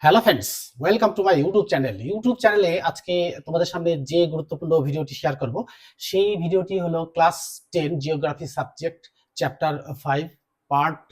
Hello friends, welcome to my YouTube channel. YouTube চ্যানেলে আজকে তোমাদের সামনে যে গুরুত্বপূর্ণ ভিডিওটি শেয়ার করব, সেই ভিডিওটি হলো class 10 geography subject chapter 5 part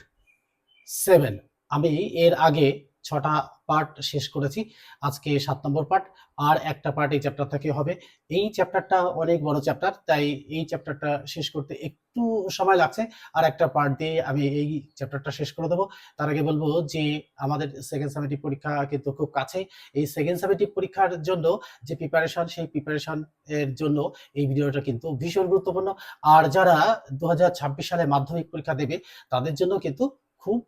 7। আমি এর আগে 6টা পার্ট শেষ করেছি। আজকে 7 নম্বর পার্ট। আর একটা পার্ট এই চ্যাপ্টার থেকে হবে। এই চ্যাপ্টারটা অনেক বড় চ্যাপ্টার, তাই এই চ্যাপ্টারটা শেষ করতে একটু সময় লাগছে। আর একটা পার্ট দিয়ে আমি এই চ্যাপ্টারটা শেষ করে দেবো। তার আগে বলবো যে আমাদের সেকেন্ড সামেটিভ পরীক্ষা কিন্তু খুব কাছে। এই সেকেন্ড সামেটিভ পরীক্ষার জন্য যে প্রিপারেশন, সেই প্রিপারেশন এর জন্য এই ভিডিওটা কিন্তু ভীষণ গুরুত্বপূর্ণ। আর যারা 2026 সালে মাধ্যমিক পরীক্ষা দেবে, তাদের জন্য কিন্তু খুব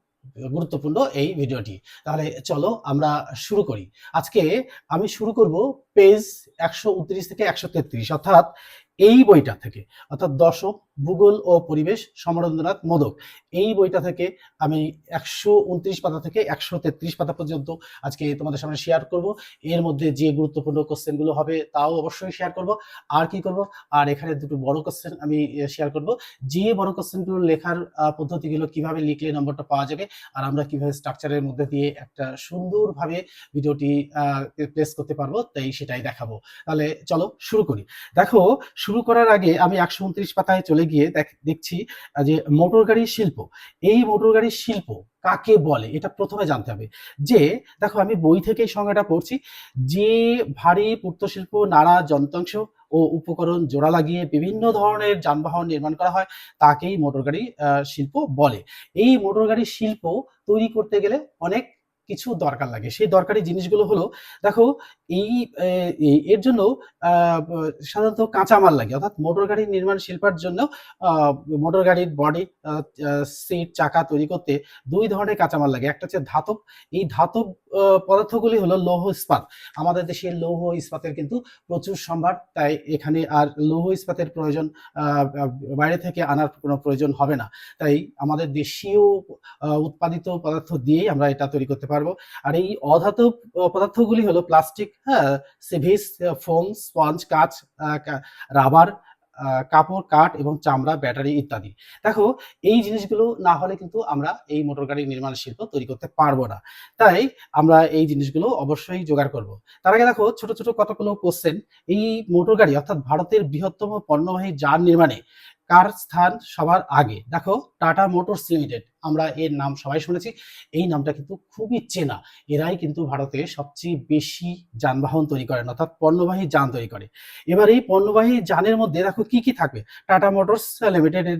গুরুত্বপূর্ণ এই ভিডিওটি। তাহলে চলো আমরা শুরু করি। আজকে আমি শুরু করব পেজ 129 থেকে 133, অর্থাৎ এই বইটা থেকে, অর্থাৎ দশম ভূগোল ও পরিবেশ সমরেন্দ্রনাথ মোদক, এই বইটা থেকে আমি 129 পাতা থেকে 133 পাতা পর্যন্ত আজকে তোমাদের সামনে শেয়ার করব। এর মধ্যে যে গুরুত্বপূর্ণ কোশ্চেনগুলো হবে তাও অবশ্যই শেয়ার করব। আর কি করব, আর এখানে দুটো বড় কোশ্চেন আমি শেয়ার করব। যে বড় কোশ্চেনগুলো লেখার পদ্ধতিগুলো কিভাবে লিখলে নম্বরটা পাওয়া যাবে, আর আমরা কিভাবে স্ট্রাকচারের মধ্যে দিয়ে একটা সুন্দরভাবে ভিডিওটি প্লেস করতে পারবো, তাই সেটাই দেখাবো। তাহলে চলো শুরু করি। দেখো, শুরু করার আগে আমি 129 পাতায় চলে গিয়ে দেখছি যে মোটর গাড়ির শিল্প। এই মোটর গাড়ির শিল্প কাকে বলে এটা প্রথমে জানতে হবে। যে দেখো, আমি বই থেকেই সংজ্ঞাটা পড়ছি। যে ভারী পূর্ত শিল্প, নানা যন্ত্রাংশ ও উপকরণ জোড়া লাগিয়ে বিভিন্ন ধরনের যানবাহন নির্মাণ করা হয়, তাকেই মোটর গাড়ি শিল্প বলে। এই মোটর গাড়ির শিল্প তৈরি করতে গেলে অনেক কিছু দরকার লাগে। সেই দরকারি জিনিসগুলো হলো, দেখো, এই এর জন্য সাধারণত কাঁচামাল লাগে। অর্থাৎ মোটর গাড়ি নির্মাণ শিল্পের জন্য মোটর গাড়ির বডি, সিট, চাকা তৈরি করতে দুই ধরনের কাঁচামাল লাগে। একটা হচ্ছে ধাতব। এই ধাতব পদার্থগুলি হলো লৌহ ইস্পাত। আমাদের দেশের লৌহ ইস্পাতের কিন্তু প্রচুর সম্ভার, তাই এখানে আর লৌহ ইস্পাতের প্রয়োজন বাইরে থেকে আনার কোনো প্রয়োজন হবে না। তাই আমাদের দেশীয় উৎপাদিত পদার্থ দিয়েই আমরা এটা তৈরি করতে পারবো। আর এই অধাতব পদার্থগুলি হলো প্লাস্টিক, হ্যাঁ, সিভিস, ফোম, স্পঞ্জ, কাঁচ, রাবার, কাপড়, কাঠ এবং চামড়া, ব্যাটারি ইত্যাদি। দেখো, এই জিনিসগুলো না হলে কিন্তু আমরা এই মোটর গাড়ি নির্মাণ শিল্প তৈরি করতে পারবো না। তাই আমরা এই জিনিসগুলো অবশ্যই জোগাড় করব। তার আগে দেখো, ছোট ছোট কতগুলো কোশ্চেন। এই মোটর গাড়ি অর্থাৎ ভারতের বৃহত্তম পণ্যবাহী যান নির্মাণে কার স্থান সবার আগে? দেখো, টাটা মোটরস লিমিটেড, আমরা এর নাম সবাই শুনেছি। এই নামটা কিন্তু খুবই চেনা। এরাই কিন্তু ভারতে সবচেয়ে বেশি যানবাহন তৈরি করেন, অর্থাৎ পণ্যবাহী যান তৈরি করে। এবার এই পণ্যবাহী যানের মধ্যে দেখো কি কি থাকবে। টাটা মোটরস লিমিটেডের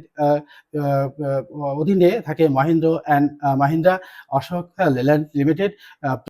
অধীনে থাকে মহেন্দ্র অ্যান্ড মাহিন্দ্রা, অশোক লেল্যান্ড লিমিটেড,